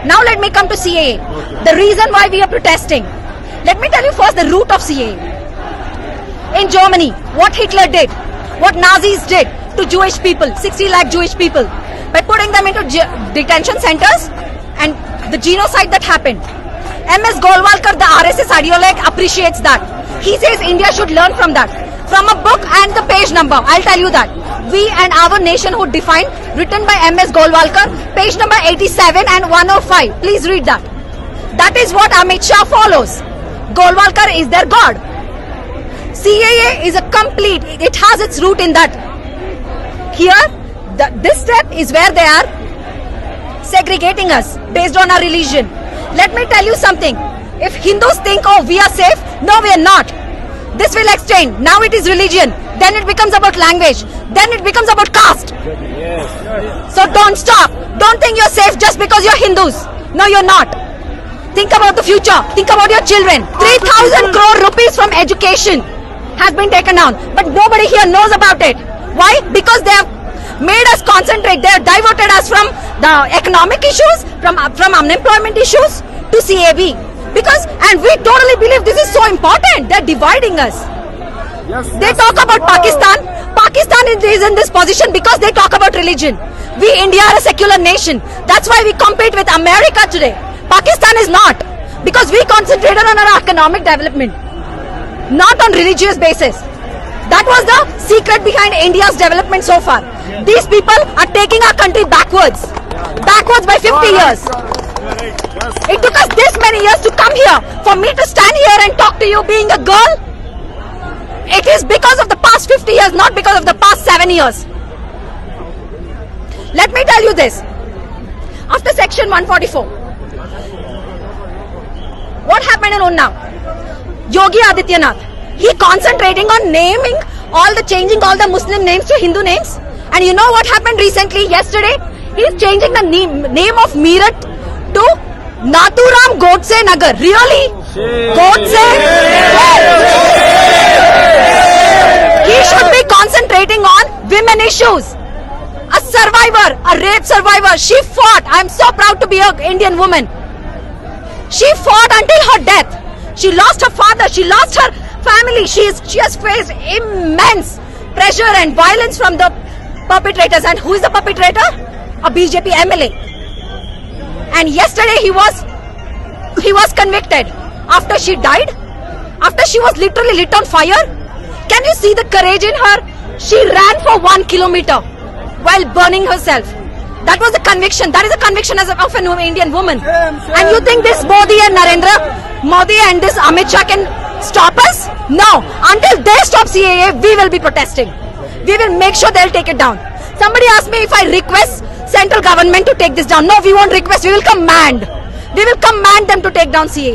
Now let me come to CAA. The reason why we are protesting. Let me tell you first the root of CAA. In Germany, what Hitler did, what Nazis did to Jewish people, 60 lakh Jewish people, by putting them into detention centers and the genocide that happened. MS Golwalkar, the RSS ideologue, appreciates that. He says India should learn from that. From a book and the page number, I'll tell you that. We and Our Nationhood Defined, written by MS Golwalkar, page number 87 and 105. Please read that. That is what Amit Shah follows. Golwalkar is their god. CAA is a complete, it has its root in that. Here, this step is where they are segregating us based on our religion. Let me tell you something. If Hindus think, oh, we are safe, no, we are not. This will extend. Now it is religion. Then it becomes about language. Then it becomes about caste. So don't stop. Don't think you're safe just because you're Hindus. No, you're not. Think about the future. Think about your children. 3,000 crore rupees from education has been taken down. But nobody here knows about it. Why? Because they have made us concentrate. They have diverted us from the economic issues, from unemployment issues to CAV. And we totally believe this is so important. They're dividing us. They talk about Pakistan. Pakistan is in this position because they talk about religion. We, India, are a secular nation. That's why we compete with America today. Pakistan is not. Because we concentrated on our economic development, not on religious basis. That was the secret behind India's development so far. These people are taking our country backwards by 50 years. It took us this many years to come here. For me to stand here and talk to you being a girl, it is because of the past 50 years, not because of the past 7 years. Let me tell you this. After section 144, what happened in Unnao? Yogi Adityanath, he concentrating on changing all the Muslim names to Hindu names. And you know what happened recently, yesterday? He's changing the name of Meerut to Nathuram Godse Nagar. Really? Godse? He should be concentrating on women issues. A survivor, a rape survivor, she fought. I'm so proud to be an Indian woman. She fought until her death. She lost her father, she lost her family. She has faced immense pressure and violence from the perpetrators. And who is the perpetrator? A BJP MLA. And yesterday he was convicted after she died, after she was literally lit on fire. Can you see the courage in her? She ran for 1 kilometer while burning herself. That was a conviction. That is a conviction of an Indian woman. And you think this Modi and Narendra Modi and this Amit Shah can stop us? No. Until they stop CAA, we will be protesting. We will make sure they'll take it down. Somebody asked me if I request central government to take this down. No, we won't request. We will command. We will command them to take down CAA.